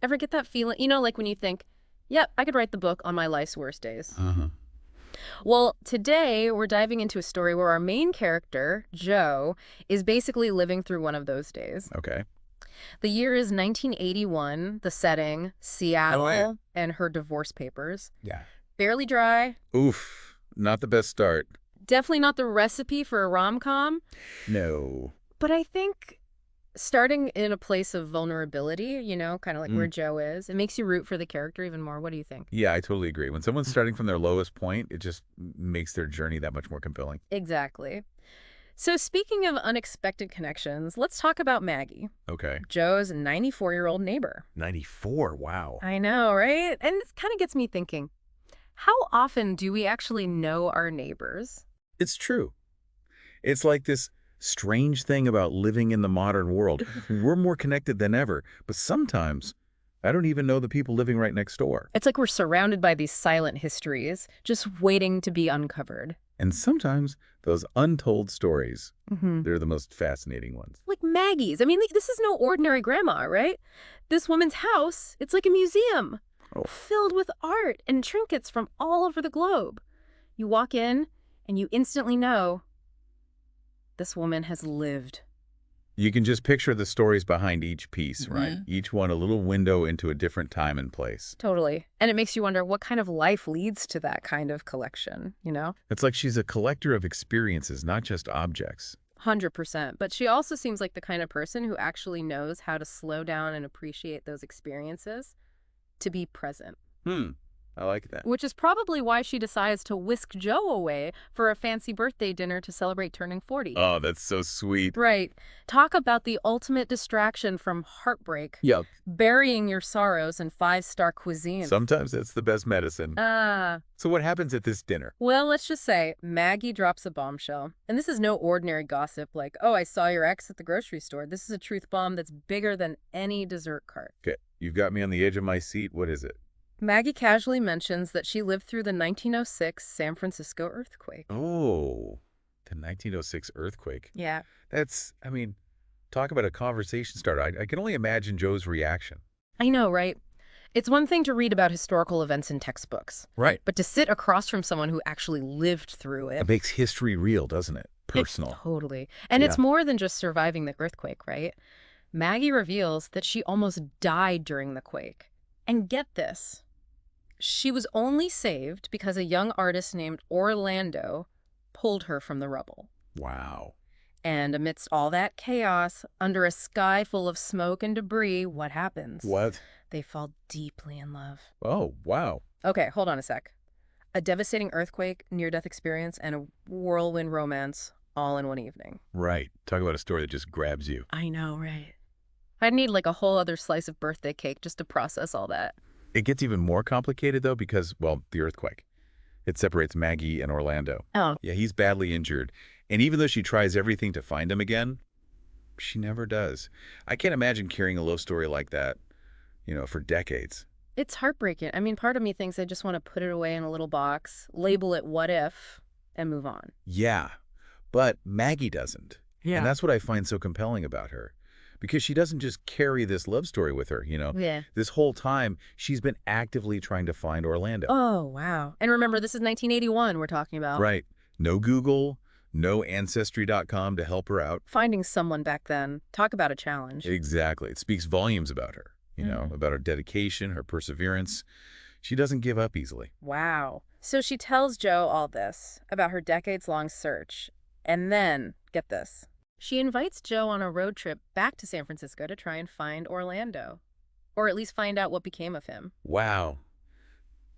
Ever get that feeling? You know, like when you think, yep, I could write the book on my life's worst days. Uh-huh. Well, today we're diving into a story where our main character, Joe, is basically living through one of those days. Okay. The year is 1981, the setting, Oh, yeah. Seattle, and her divorce papers. Yeah. Fairly dry, Oof. Not the best start. definitely not the recipe for a rom-com, No. but I think starting in a place of vulnerability, you know, kind of like where Mm. Joe is, it makes you root for the character even more. What do you think? Yeah, I totally agree. When someone's starting from their lowest point, it just makes their journey that much more compelling. Exactly. So speaking of unexpected connections, let's talk about Maggie, Okay. Joe's 94-year-old neighbor. 94. Wow. I know, right? And this kind of gets me thinking, how often do we actually know our neighbors? It's true. It's like this strange thing about living in the modern world. We're more connected than ever, but sometimes I don't even know the people living right next door. It's like we're surrounded by these silent histories, just waiting to be uncovered. And sometimes those untold stories, Mm-hmm. they're the most fascinating ones. Like Maggie's. I mean, like, this is no ordinary grandma, right? This woman's house, it's like a museum Oh, filled with art and trinkets from all over the globe. You walk in and you instantly know this woman has lived. you can just picture the stories behind each piece, right? Mhm. Each one a little window into a different time and place. Totally. And it makes you wonder what kind of life leads to that kind of collection, you know? It's like she's a collector of experiences, not just objects. 100%. But she also seems like the kind of person who actually knows how to slow down and appreciate those experiences, to be present. I like that. Which is probably why she decides to whisk Joe away for a fancy birthday dinner to celebrate turning 40. Oh, that's so sweet. Right. Talk about the ultimate distraction from heartbreak, Yeah. burying your sorrows in five-star cuisine. Sometimes that's the best medicine. Ah. So what happens at this dinner? Well, let's just say Maggie drops a bombshell. And this is no ordinary gossip like, oh, I saw your ex at the grocery store. This is a truth bomb that's bigger than any dessert cart. Okay, you've got me on the edge of my seat. What is it? Maggie casually mentions that she lived through the 1906 San Francisco earthquake. Oh, the 1906 earthquake. Yeah. That's, I mean, talk about a conversation starter. I can only imagine Joe's reaction. I know, right? It's one thing to read about historical events in textbooks, Right. but to sit across from someone who actually lived through it. It makes history real, doesn't it? Personal. Totally. And Yeah. it's more than just surviving the earthquake, right? Maggie reveals that she almost died during the quake. And get this, she was only saved because a young artist named Orlando pulled her from the rubble. Wow. And amidst all that chaos, under a sky full of smoke and debris, what happens? What? They fall deeply in love. Oh, wow. Okay, hold on a sec. A devastating earthquake, near-death experience, and a whirlwind romance all in one evening. Right. Talk about a story that just grabs you. I know, right? I'd need like a whole other slice of birthday cake just to process all that. It gets even more complicated, though, because, well, the earthquake. It separates Maggie and Orlando. Oh. Yeah, he's badly injured. And even though she tries everything to find him again, she never does. I can't imagine carrying a love story like that, for decades. It's heartbreaking. I mean, part of me thinks I just want to put it away in a little box, label it what if, and move on. Yeah, but Maggie doesn't. Yeah. And that's what I find so compelling about her. Because she doesn't just carry this love story with her, Yeah. This whole time, she's been actively trying to find Orlando. Oh, wow. And remember, this is 1981 we're talking about. Right. No Google, no Ancestry.com to help her out. Finding someone back then, talk about a challenge. Exactly. It speaks volumes about her, about her dedication, her perseverance. She doesn't give up easily. Wow. So she tells Joe all this about her decades-long search. And then, get this, she invites Joe on a road trip back to San Francisco to try and find Orlando. Or at least find out what became of him. Wow.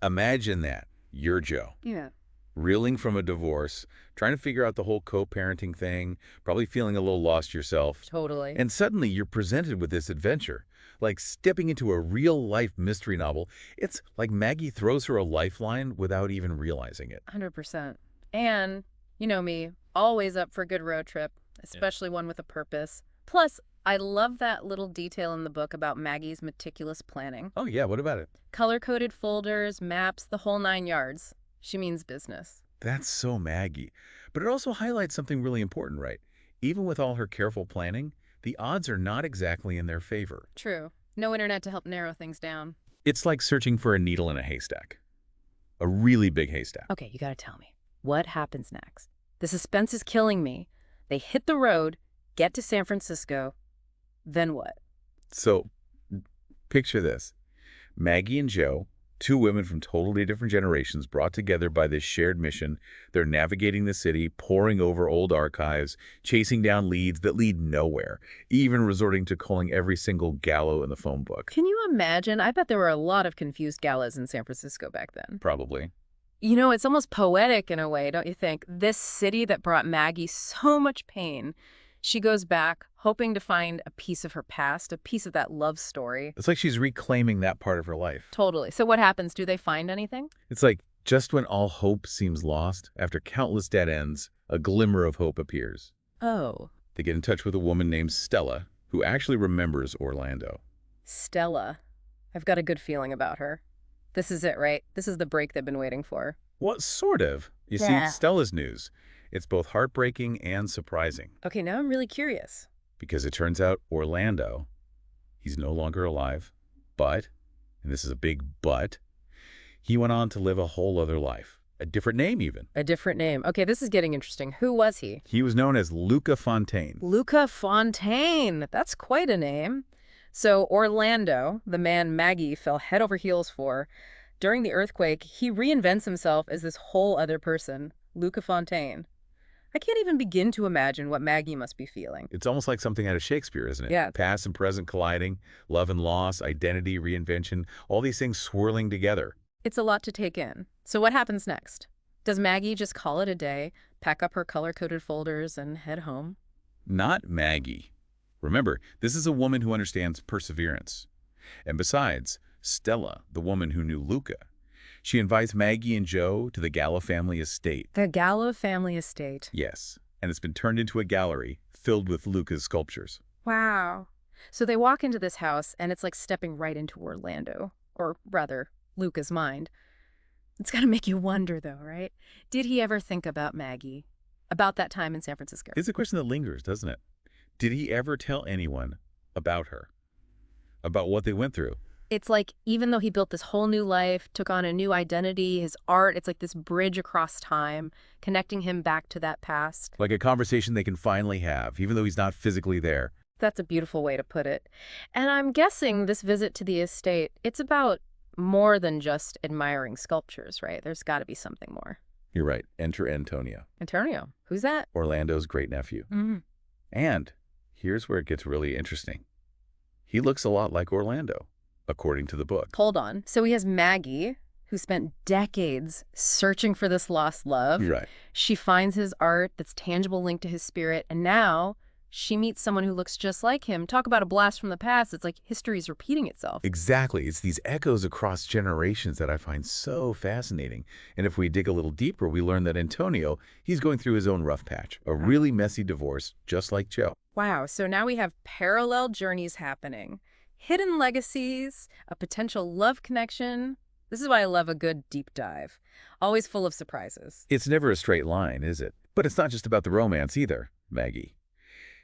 Imagine that. You're Joe. Yeah. Reeling from a divorce, trying to figure out the whole co-parenting thing, probably feeling a little lost yourself. Totally. And suddenly you're presented with this adventure, like stepping into a real-life mystery novel. It's like Maggie throws her a lifeline without even realizing it. 100%. And, you know me, always up for a good road trip, especially one with a purpose. Plus, I love that little detail in the book about Maggie's meticulous planning. Oh, yeah, what about it? Color-coded folders, maps, the whole 9 yards. She means business. That's so Maggie. But it also highlights something really important, right? Even with all her careful planning, the odds are not exactly in their favor. True. No internet to help narrow things down. It's like searching for a needle in a haystack. A really big haystack. Okay, you gotta tell me. What happens next? The suspense is killing me. They hit the road, get to San Francisco, then what? So, picture this. Maggie and Joe, two women from totally different generations brought together by this shared mission. They're navigating the city, poring over old archives, chasing down leads that lead nowhere, even resorting to calling every single Gallo in the phone book. Can you imagine? I bet there were a lot of confused gallows in San Francisco back then. Probably. You know, it's almost poetic in a way, don't you think? This city that brought Maggie so much pain, she goes back hoping to find a piece of her past, a piece of that love story. It's like she's reclaiming that part of her life. Totally. So what happens? Do they find anything? It's like just when all hope seems lost, after countless dead ends, a glimmer of hope appears. Oh, They get in touch with a woman named Stella, who actually remembers Orlando. Stella. I've got a good feeling about her. This is it, right? This is the break they've been waiting for. What sort of? You Yeah. see, Stella's news. It's both heartbreaking and surprising, Okay, now I'm really curious. because it turns out Orlando, he's no longer alive, but, and this is a big but, he went on to live a whole other life. A different name, even. A different name. Okay, this is getting interesting. Who was he? He was known as Luca Fontaine. Luca Fontaine. That's quite a name. So Orlando, the man Maggie fell head over heels for, during the earthquake, he reinvents himself as this whole other person, Luca Fontaine. I can't even begin to imagine what Maggie must be feeling. It's almost like something out of Shakespeare, isn't it? Yeah. Past and present colliding, love and loss, identity, reinvention, all these things swirling together. It's a lot to take in. So what happens next? Does Maggie just call it a day, pack up her color-coded folders, and head home? Not Maggie. Remember, this is a woman who understands perseverance. And besides, Stella, the woman who knew Luca, she invites Maggie and Joe to the Gallo family estate. The Gallo family estate. Yes, and it's been turned into a gallery filled with Luca's sculptures. Wow. So they walk into this house, and it's like stepping right into Orlando, or rather, Luca's mind. It's got to make you wonder, though, right? Did he ever think about Maggie? About that time in San Francisco? It's a question that lingers, doesn't it? Did he ever tell anyone about her? About what they went through? It's like, even though he built this whole new life, took on a new identity, his art, it's like this bridge across time, connecting him back to that past. Like a conversation they can finally have, even though he's not physically there. That's a beautiful way to put it. And I'm guessing this visit to the estate, it's about more than just admiring sculptures, right? There's got to be something more. You're right. Enter Antonio, Antonio, who's that? Orlando's great-nephew. Mm-hmm. And here's where it gets really interesting. He looks a lot like Orlando, according to the book. Hold on. So he has Maggie, who spent decades searching for this lost love. Right. She finds his art that's tangible linked to his spirit, and now she meets someone who looks just like him. Talk about a blast from the past. It's like history's repeating itself. Exactly. It's these echoes across generations that I find so fascinating. And if we dig a little deeper, we learn that Antonio, he's going through his own rough patch, a really messy divorce, just like Joe. Wow, so now we have parallel journeys happening. Hidden legacies, a potential love connection. This is why I love a good deep dive. Always full of surprises. It's never a straight line, is it? But it's not just about the romance either, Maggie.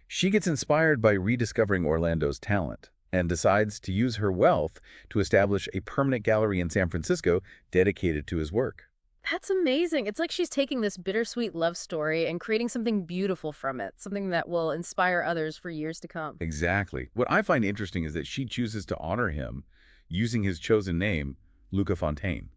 She gets inspired by rediscovering Orlando's talent and decides to use her wealth to establish a permanent gallery in San Francisco dedicated to his work. That's amazing. It's like she's taking this bittersweet love story and creating something beautiful from it, something that will inspire others for years to come. Exactly. What I find interesting is that she chooses to honor him using his chosen name, Luca Fontaine.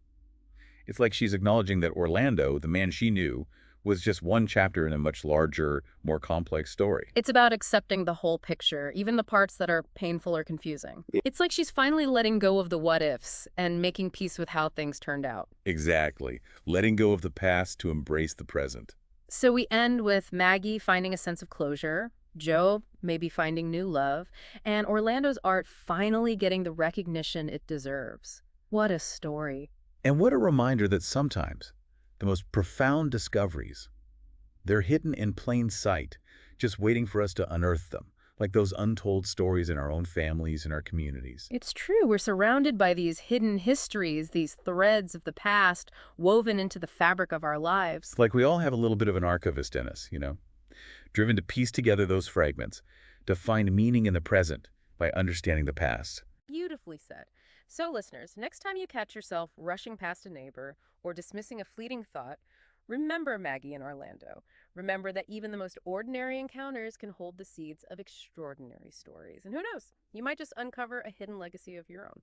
It's like she's acknowledging that Orlando, the man she knew, was just one chapter in a much larger, more complex story. It's about accepting the whole picture, even the parts that are painful or confusing. It's like she's finally letting go of the what-ifs and making peace with how things turned out. Exactly. Letting go of the past to embrace the present. So we end with Maggie finding a sense of closure, Joe maybe finding new love, and Orlando's art finally getting the recognition it deserves. What a story. And what a reminder that sometimes the most profound discoveries, they're hidden in plain sight, just waiting for us to unearth them, like those untold stories in our own families and our communities. It's true. We're surrounded by these hidden histories, these threads of the past woven into the fabric of our lives. It's like we all have a little bit of an archivist in us, driven to piece together those fragments, to find meaning in the present by understanding the past. Beautifully said. So, listeners, next time you catch yourself rushing past a neighbor or dismissing a fleeting thought, remember Maggie and Orlando. Remember that even the most ordinary encounters can hold the seeds of extraordinary stories. And who knows, you might just uncover a hidden legacy of your own.